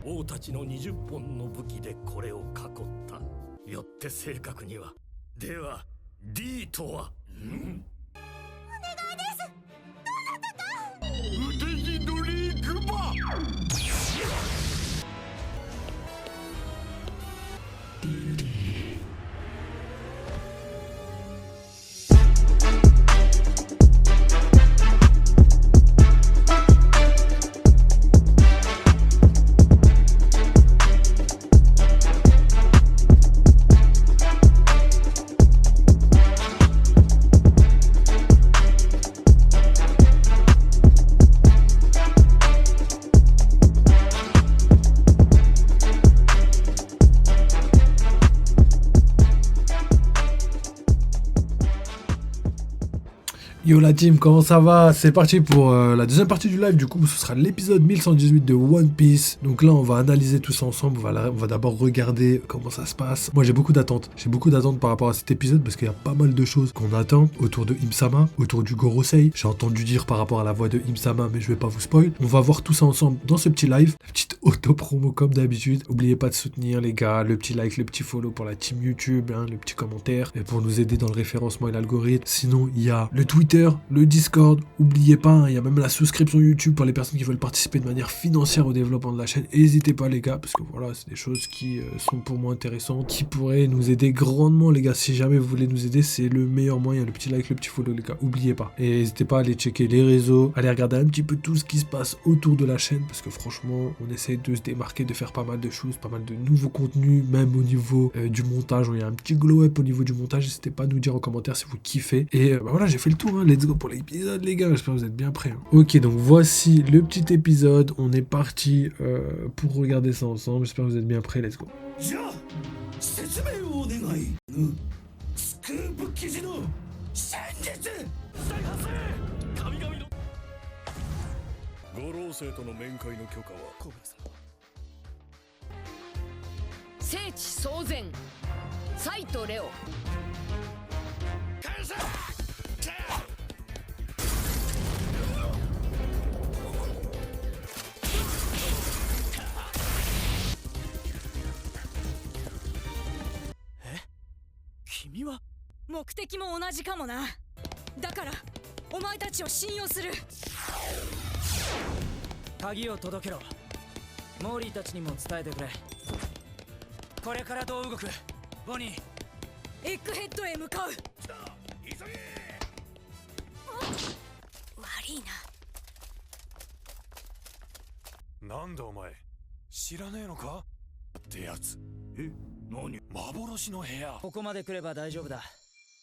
王たちの20本の武器でこれを囲った。よって正確には。では D とはお願いです。どなたか腕にドリークバYo la team, comment ça va? C'est parti pour la deuxième partie du live. Du coup, ce sera l'épisode 1118 de One Piece. Donc là, on va analyser tout ça ensemble. On va d'abord regarder comment ça se passe. Moi, j'ai beaucoup d'attentes. J'ai beaucoup d'attentes par rapport à cet épisode parce qu'il y a pas mal de choses qu'on attend autour de Im-sama, autour du Gorosei. J'ai entendu dire par rapport à la voix de Im-sama, mais je vais pas vous spoil. On va voir tout ça ensemble dans ce petit live. La petite auto-promo comme d'habitude. N'oubliez pas de soutenir les gars, le petit like, le petit follow pour la team YouTube, hein, le petit commentaire et pour nous aider dans le référencement et l'algorithme. Sinon, il y a le Twitter, le Discord, n'oubliez pas, il y a même la souscription YouTube pour les personnes qui veulent participer de manière financière au développement de la chaîne. N'hésitez pas les gars, parce que voilà, c'est des choses qui sont pour moi intéressantes, qui pourraient nous aider grandement les gars. Si jamais vous voulez nous aider, c'est le meilleur moyen, le petit like, le petit follow les gars, n'oubliez pas. Et n'hésitez pas à aller checker les réseaux, aller regarder un petit peu tout ce qui se passe autour de la chaîne, parce que franchement, on essaie de se démarquer, de faire pas mal de choses, pas mal de nouveaux contenus, même au niveau du montage. Il y a un petit glow up au niveau du montage, n'hésitez pas à nous dire en commentaire si vous kiffez. Et voilà, j'ai fait le tour, hein. Let's go pour l'épisode les gars, j'espère que vous êtes bien prêts. Ok, donc voici le petit épisode, on est parti pour regarder ça ensemble, j'espère que vous êtes bien prêts, let's go.君は目的も同じかもな。だからお前たちを信用する。鍵を届けろ。モーリーたちにも伝えてくれ。これからどう動く？ボニー。エッグヘッドへ向かう。急げ。悪いな。なんだお前、知らねえのかってやつ。え、何？幻の部屋。ここまで来れば大丈夫だ。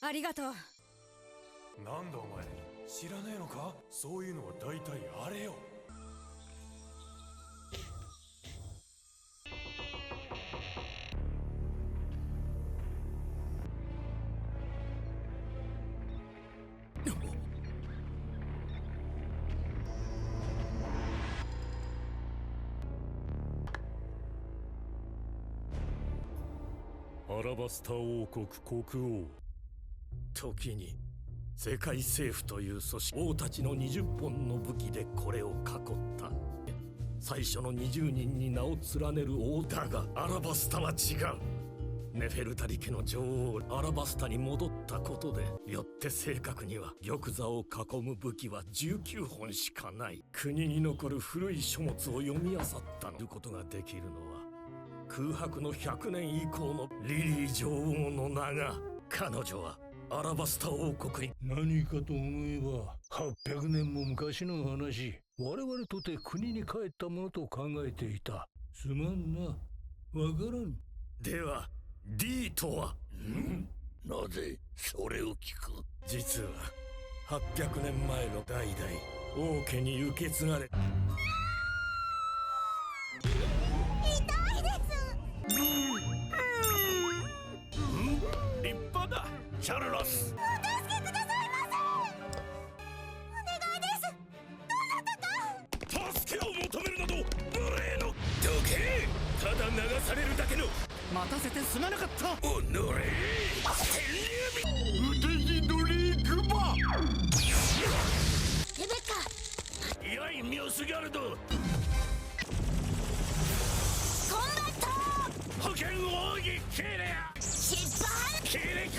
ありがとう。なんだお前、知らねえのか？そういうのは大体あれよ。アラバスタ王国国王。時に世界政府という組織、王たちの20本の武器でこれを囲った。最初の20人に名を連ねる王だが、アラバスタは違う。ネフェルタリ家の女王アラバスタに戻ったことで、よって正確には玉座を囲む武器は19本しかない。国に残る古い書物を読み漁ったのことができるのは、空白の100年以降のリリー女王の名が。彼女はアラバスタ王国に。何かと思えば800年も昔の話。我々とて国に帰ったものと考えていた。すまんな、わからん。では D とは？なぜそれを聞く？実は800年前の代々王家に受け継がれ。立派だ、チャルロス。お助けくださいませ。お願いです。どなたか。助けを求めるなど無礼の。どけ。ただ流されるだけの。待たせてすまなかった。おのれ。腕にドリークバ。レベッカ。やいミョスガルド。剣奥義キレア失敗キレク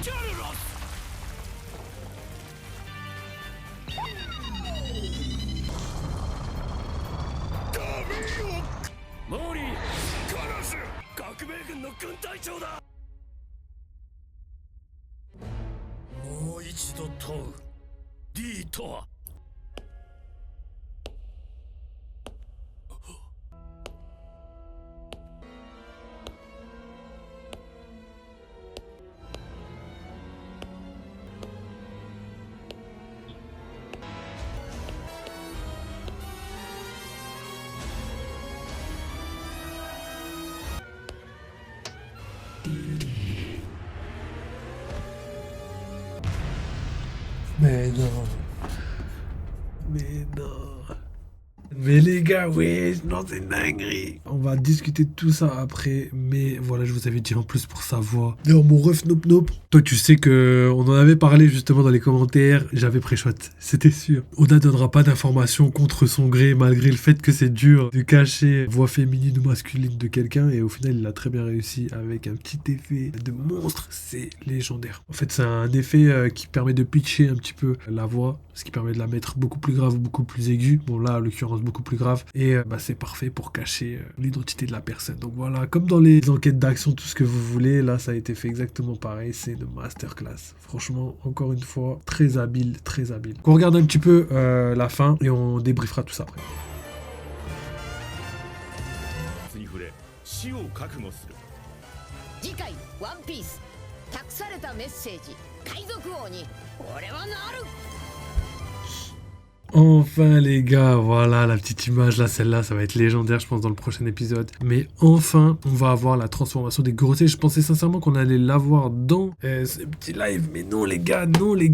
キャルロスダメよモーリーカラス革命軍の軍隊長だもう一度問う D とはMais non. Mais non. Mais les gars, ouais, non, c'est une dinguerie. On va discuter de tout ça après, mais voilà, je vous avais dit en plus pour sa voix. D'ailleurs, mon ref Nope Nope, toi tu sais que on en avait parlé justement dans les commentaires, j'avais pré-shot, c'était sûr. Oda donnera pas d'informations contre son gré, malgré le fait que c'est dur de cacher voix féminine ou masculine de quelqu'un, et au final il a très bien réussi avec un petit effet de monstre, c'est légendaire. En fait, c'est un effet qui permet de pitcher un petit peu la voix, ce qui permet de la mettre beaucoup plus grave ou beaucoup plus aiguë. Bon là, en l'occurrence, beaucoup plus grave. Et c'est parfait pour cacher l'identité de la personne. Donc voilà, comme dans les enquêtes d'action, tout ce que vous voulez, là, ça a été fait exactement pareil. C'est une masterclass. Franchement, encore une fois, très habile, très habile. Donc, on regarde un petit peu la fin et on débriefera tout ça après. 次回ワンピース託されたメッセージ海賊王に俺はなる Enfin les gars, voilà la petite image là, celle-là, ça va être légendaire je pense dans le prochain épisode. Mais enfin, on va avoir la transformation des Gorosei. Je pensais sincèrement qu'on allait l'avoir dans ce petit live, mais non les gars,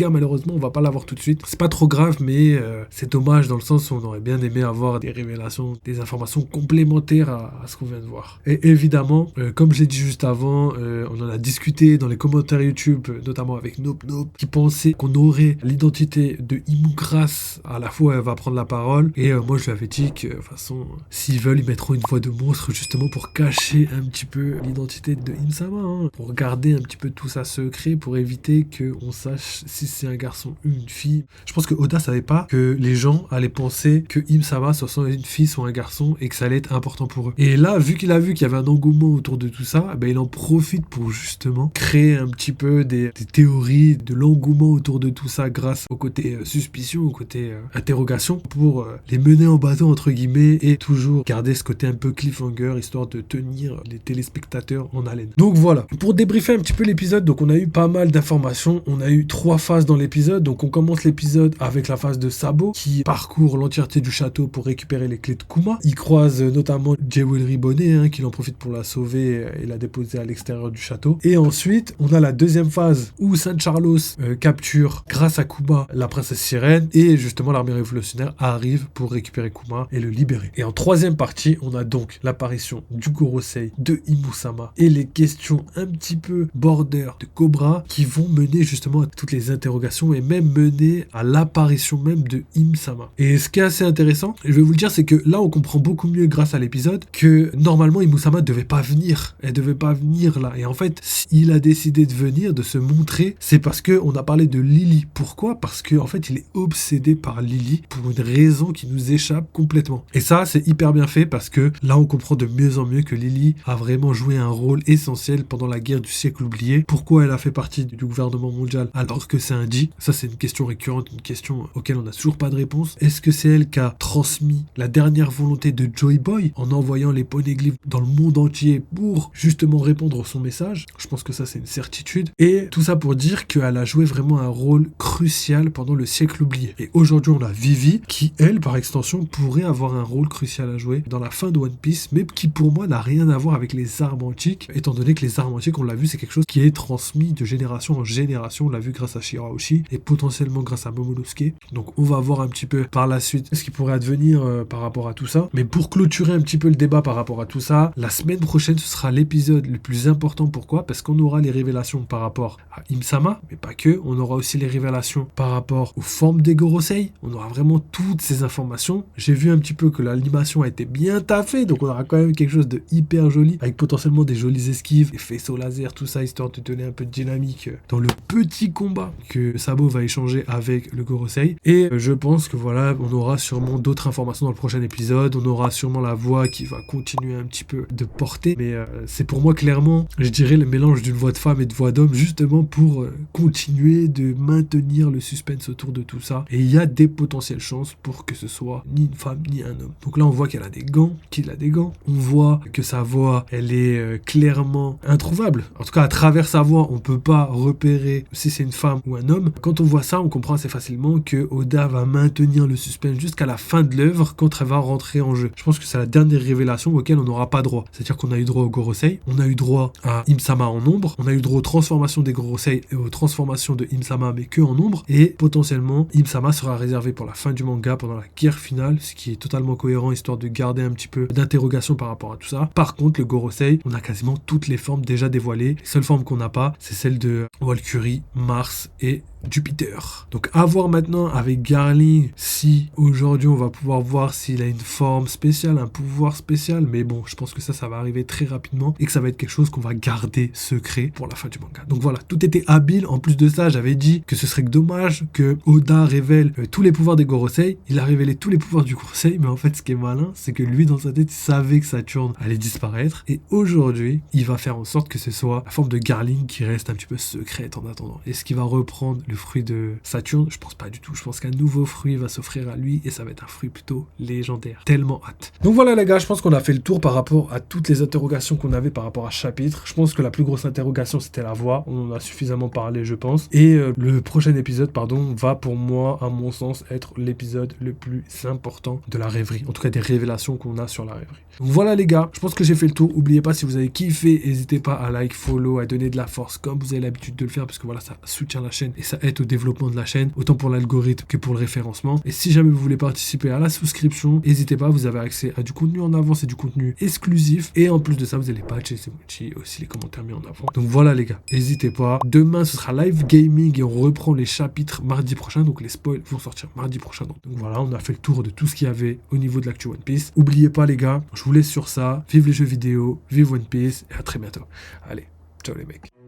malheureusement on va pas l'avoir tout de suite. C'est pas trop grave, mais c'est dommage dans le sens où on aurait bien aimé avoir des révélations, des informations complémentaires à ce qu'on vient de voir. Et évidemment, comme je l'ai dit juste avant, on en a discuté dans les commentaires YouTube, notamment avec Nope Nope, qui pensait qu'on aurait l'identité de Imu grâce à la fois elle va prendre la parole, et moi je lui avais dit que de toute façon s'ils veulent ils mettront une voix de monstre justement pour cacher un petit peu l'identité de Im-sama, hein, pour garder un petit peu tout ça secret, pour éviter qu'on sache si c'est un garçon ou une fille. Je pense que Oda savait pas que les gens allaient penser que Im-sama soit soit une fille soit un garçon et que ça allait être important pour eux. Et là, vu qu'il a vu qu'il y avait un engouement autour de tout ça, ben, il en profite pour justement créer un petit peu des théories, de l'engouement autour de tout ça grâce au côté suspicion, au côté interrogation, pour les mener en bateau entre guillemets et toujours garder ce côté un peu cliffhanger histoire de tenir les téléspectateurs en haleine. Donc voilà, pour débriefer un petit peu l'épisode, donc on a eu pas mal d'informations, on a eu 3 phases dans l'épisode. Donc on commence l'épisode avec la phase de Sabo qui parcourt l'entièreté du château pour récupérer les clés de Kuma. Il croise notamment Jewelry Bonnet, hein, qui en profite pour la sauver et la déposer à l'extérieur du château. Et ensuite on a la deuxième phase où San Carlos capture grâce à Kuma la princesse sirène, et justement l'armée révolutionnaire arrive pour récupérer Kuma et le libérer. Et en troisième partie, on a donc l'apparition du Gorosei de Imu-sama et les questions un petit peu border de Cobra qui vont mener justement à toutes les interrogations et même mener à l'apparition même de Im-sama. Et ce qui est assez intéressant, je vais vous le dire, c'est que là on comprend beaucoup mieux grâce à l'épisode que normalement Imu-sama devait pas venir. Elle devait pas venir là. Et en fait, s'il a décidé de venir, de se montrer, c'est parce que on a parlé de Lily. Pourquoi ? Parce que en fait, il est obsédé par Lily pour une raison qui nous échappe complètement. Et ça, c'est hyper bien fait parce que là, on comprend de mieux en mieux que Lily a vraiment joué un rôle essentiel pendant la guerre du siècle oublié. Pourquoi elle a fait partie du gouvernement mondial alors que c'est un Ji ? Ça, c'est une question récurrente, une question auquel on n'a toujours pas de réponse. Est-ce que c'est elle qui a transmis la dernière volonté de Joy Boy en envoyant les poneglyphes dans le monde entier pour justement répondre à son message ? Je pense que ça, c'est une certitude. Et tout ça pour dire qu'elle a joué vraiment un rôle crucial pendant le siècle oublié. Et aujourd'hui, on a Vivi qui, elle, par extension, pourrait avoir un rôle crucial à jouer dans la fin de One Piece, mais qui pour moi n'a rien à voir avec les armes antiques, étant donné que les armes antiques, on l'a vu, c'est quelque chose qui est transmis de génération en génération. On l'a vu grâce à Shirahoshi et potentiellement grâce à Momonosuke. Donc on va voir un petit peu par la suite ce qui pourrait advenir par rapport à tout ça. Mais pour clôturer un petit peu le débat par rapport à tout ça, la semaine prochaine, ce sera l'épisode le plus important. Pourquoi ? Parce qu'on aura les révélations par rapport à Im-sama, mais pas que. On aura aussi les révélations par rapport aux formes des Gorosei. On on aura vraiment toutes ces informations. J'ai vu un petit peu que l'animation a été bien taffée, donc on aura quand même quelque chose de hyper joli, avec potentiellement des jolies esquives, des faisceaux laser, tout ça, histoire de donner un peu de dynamique dans le petit combat que Sabo va échanger avec le Gorosei. Et je pense que voilà, on aura sûrement d'autres informations dans le prochain épisode, on aura sûrement la voix qui va continuer un petit peu de porter, mais c'est pour moi clairement, je dirais, le mélange d'une voix de femme et de voix d'homme, justement pour continuer de maintenir le suspense autour de tout ça. Et il y a des potentielles chances pour que ce soit ni une femme ni un homme. Donc là, on voit qu'elle a des gants, qu'il a des gants. On voit que sa voix, elle est clairement introuvable. En tout cas, à travers sa voix, on peut pas repérer si c'est une femme ou un homme. Quand on voit ça, on comprend assez facilement que Oda va maintenir le suspense jusqu'à la fin de l'œuvre quand elle va rentrer en jeu. Je pense que c'est la dernière révélation auquel on n'aura pas droit. C'est-à-dire qu'on a eu droit au Gorosei, on a eu droit à Im-sama en ombre, on a eu droit aux transformations des Gorosei et aux transformations de Im-sama, mais que en ombre, et potentiellement Im-sama sera réservé pour la fin du manga, pendant la guerre finale, ce qui est totalement cohérent, histoire de garder un petit peu d'interrogation par rapport à tout ça. Par contre, le Gorosei, on a quasiment toutes les formes déjà dévoilées. Les seules formes qu'on n'a pas, c'est celle de Valkyrie, Mars et Jupiter. Donc à voir maintenant avec Garling si aujourd'hui on va pouvoir voir s'il a une forme spéciale, un pouvoir spécial, mais bon, je pense que ça va arriver très rapidement et que ça va être quelque chose qu'on va garder secret pour la fin du manga. Donc voilà, tout était habile. En plus de ça, j'avais dit que ce serait dommage que Oda révèle tous les pouvoirs des Gorosei. Il a révélé tous les pouvoirs du Gorosei, mais en fait ce qui est malin, c'est que lui dans sa tête, il savait que Saturne allait disparaître, et aujourd'hui, il va faire en sorte que ce soit la forme de Garling qui reste un petit peu secrète en attendant. Est-ce qu'il va reprendre le fruit de Saturne? Je pense pas du tout. Je pense qu'un nouveau fruit va s'offrir à lui, et ça va être un fruit plutôt légendaire. Tellement hâte. Donc voilà les gars, je pense qu'on a fait le tour par rapport à toutes les interrogations qu'on avait par rapport à ce chapitre. Je pense que la plus grosse interrogation, c'était la voix. On en a suffisamment parlé, je pense. Et le prochain épisode, va pour moi, à mon sens, être l'épisode le plus important de la rêverie. En tout cas, des révélations qu'on a sur la rêverie. Donc voilà les gars, je pense que j'ai fait le tour. N'oubliez pas, si vous avez kiffé, n'hésitez pas à like, follow, à donner de la force comme vous avez l'habitude de le faire, parce que voilà, ça soutient la chaîne et ça aide au développement de la chaîne, autant pour l'algorithme que pour le référencement. Et si jamais vous voulez participer à la souscription, n'hésitez pas, vous avez accès à du contenu en avance et du contenu exclusif. Et en plus de ça, vous allez patcher ces mochi, aussi les commentaires mis en avant. Donc voilà les gars, n'hésitez pas. Demain, ce sera live gaming et on reprend les chapitres mardi prochain. Donc les spoils vont sortir mardi prochain. Donc voilà, on a fait le tour de tout ce qu'il y avait au niveau de l'actu One Piece. N'oubliez pas les gars, je vous laisse sur ça. Vive les jeux vidéo, vive One Piece et à très bientôt. Allez, ciao les mecs.